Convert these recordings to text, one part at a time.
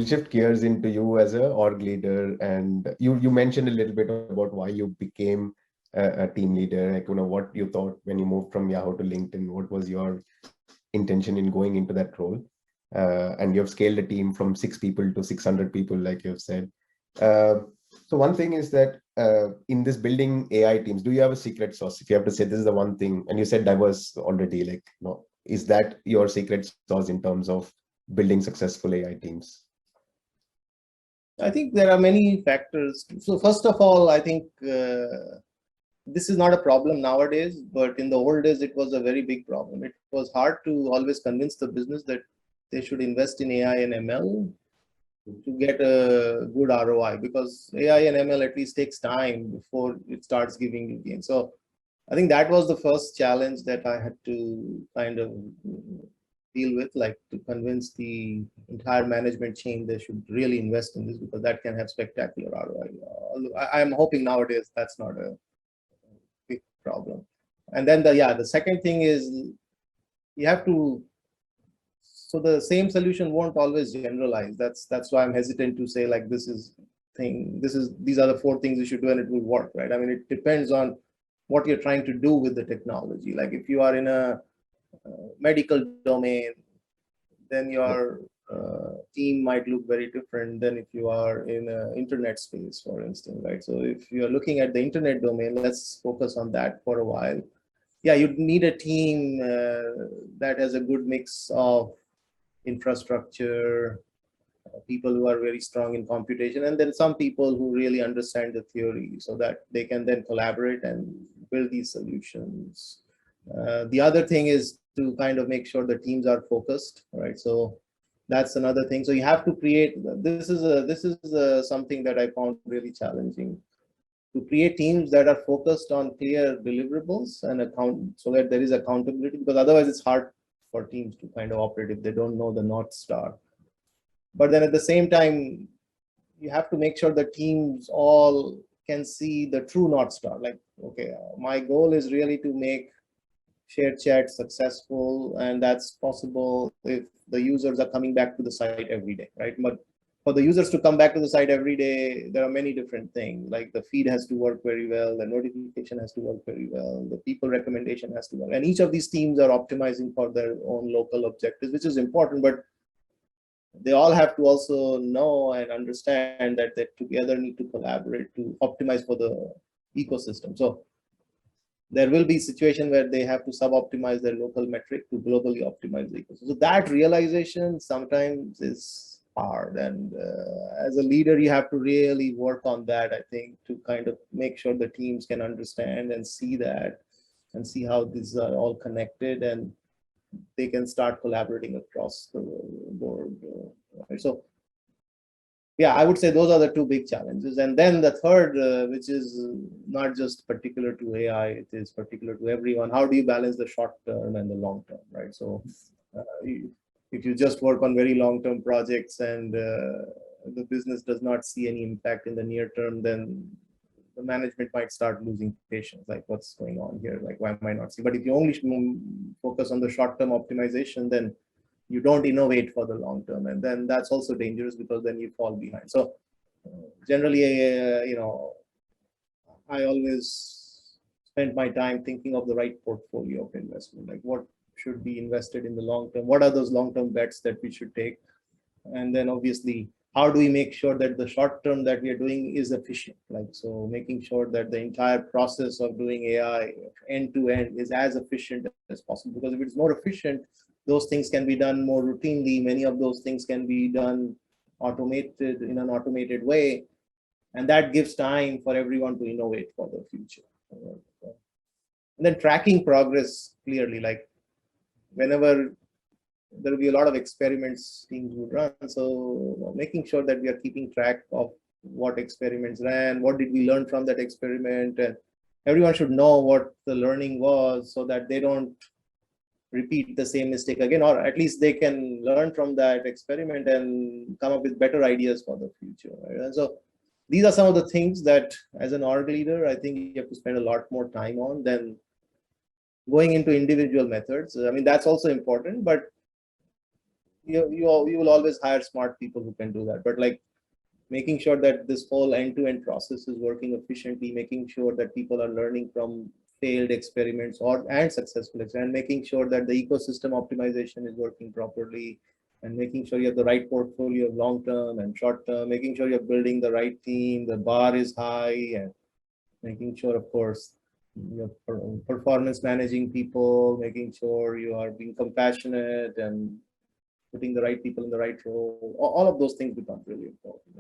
shift gears into you as a org leader, and you mentioned a little bit about why you became a team leader, like, what you thought when you moved from Yahoo to LinkedIn. What was your intention in going into that role? And you've scaled a team from 6 people to 600 people, like you've said. So one thing is that in this building AI teams, do you have a secret sauce? If you have to say this is the one thing, and you said diverse already, like, is that your secret sauce in terms of building successful AI teams? I think there are many factors. So first of all, I think this is not a problem nowadays, but in the old days, it was a very big problem. It was hard to always convince the business that they should invest in AI and ML to get a good ROI, because AI and ML at least takes time before it starts giving you gain. So I think that was the first challenge that I had to kind of deal with, like to convince the entire management chain they should really invest in this, because that can have spectacular ROI. I'm hoping nowadays that's not a big problem. And then the second thing is you have to, so the same solution won't always generalize. That's why I'm hesitant to say like these are the 4 things you should do and it will work, right? I mean, it depends on what you're trying to do with the technology. Like if you are in a medical domain, then your team might look very different than if you are in an internet space, for instance, right? So if you're looking at the internet domain, let's focus on that for a while. Yeah, you need a team that has a good mix of infrastructure, people who are very strong in computation, and then some people who really understand the theory so that they can then collaborate and build these solutions. The other thing is to kind of make sure the teams are focused, right? So that's another thing. So you have to create, this is something that I found really challenging, to create teams that are focused on clear deliverables and so that there is accountability, because otherwise it's hard for teams to kind of operate if they don't know the North Star. But then at the same time, you have to make sure the teams all can see the true North Star. Like, okay, my goal is really to make ShareChat successful, and that's possible if the users are coming back to the site every day, right? But for the users to come back to the site every day, there are many different things. Like the feed has to work very well, the notification has to work very well, the people recommendation has to work. And each of these teams are optimizing for their own local objectives, which is important, but they all have to also know and understand that they together need to collaborate to optimize for the ecosystem. So there will be situation where they have to sub-optimize their local metric to globally optimize the ecosystem. So that realization sometimes is hard. And as a leader, you have to really work on that, I think, to kind of make sure the teams can understand and see that and see how these are all connected, and they can start collaborating across the board. Right? So yeah, I would say those are the 2 big challenges. And then the third, which is not just particular to AI, it is particular to everyone. How do you balance the short term and the long term, right? So if you just work on very long-term projects and the business does not see any impact in the near term, then the management might start losing patience, like what's going on here, like why am I not seeing? But if you only focus on the short-term optimization, then you don't innovate for the long term, and then that's also dangerous because then you fall behind. So generally, I always spend my time thinking of the right portfolio of investment, like what should be invested in the long term, what are those long-term bets that we should take, and then obviously how do we make sure that the short term that we are doing is efficient, like so making sure that the entire process of doing AI end to end is as efficient as possible, because if it's more efficient, those things can be done more routinely. Many of those things can be done automated in an automated way, and that gives time for everyone to innovate for the future. And then tracking progress clearly, like whenever there will be a lot of experiments teams would run, so making sure that we are keeping track of what experiments ran, what did we learn from that experiment, and everyone should know what the learning was so that they don't repeat the same mistake again, or at least they can learn from that experiment and come up with better ideas for the future. Right? And so these are some of the things that as an org leader, I think you have to spend a lot more time on than going into individual methods. I mean, that's also important, but you will always hire smart people who can do that. But like making sure that this whole end-to-end process is working efficiently, making sure that people are learning from failed experiments and successful experiments, and making sure that the ecosystem optimization is working properly, and making sure you have the right portfolio of long-term and short-term, making sure you're building the right team, the bar is high, and making sure, of course, you're performance managing people, making sure you are being compassionate and putting the right people in the right role. All of those things become really important.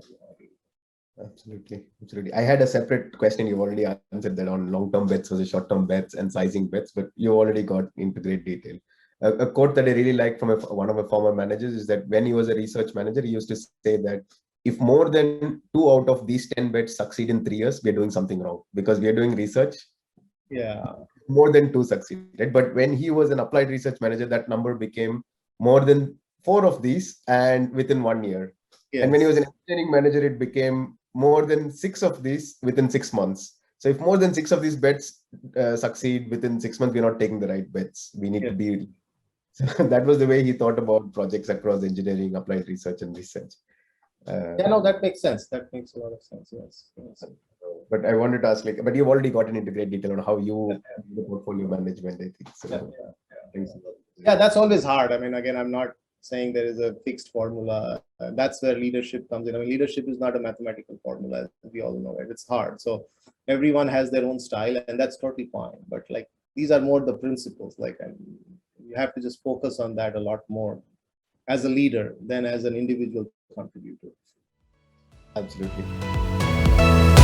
Absolutely. Absolutely. I had a separate question. You already answered that on long-term bets versus short-term bets and sizing bets, but you already got into great detail. A quote that I really like from one of my former managers is that when he was a research manager, he used to say that if more than 2 out of these 10 bets succeed in 3 years, we're doing something wrong because we are doing research. Yeah. More than 2 succeeded. But when he was an applied research manager, that number became more than 4 of these and within 1 year. Yes. And when he was an engineering manager, it became more than 6 of these within 6 months. So if more than 6 of these bets succeed within 6 months, we're not taking the right bets. We need to be. So that was the way he thought about projects across engineering, applied research, and research. Yeah, no, that makes sense. That makes a lot of sense. Yes. But I wanted to ask, like, but you've already gotten into great detail on how you do the portfolio management, I think. So, yeah, that's always hard. I mean, again, I'm not saying there is a fixed formula. That's where leadership comes in. I mean, leadership is not a mathematical formula, as we all know, right? It's hard. So everyone has their own style, and that's totally fine. But like, these are more the principles. Like, and you have to just focus on that a lot more as a leader than as an individual contributor. Absolutely.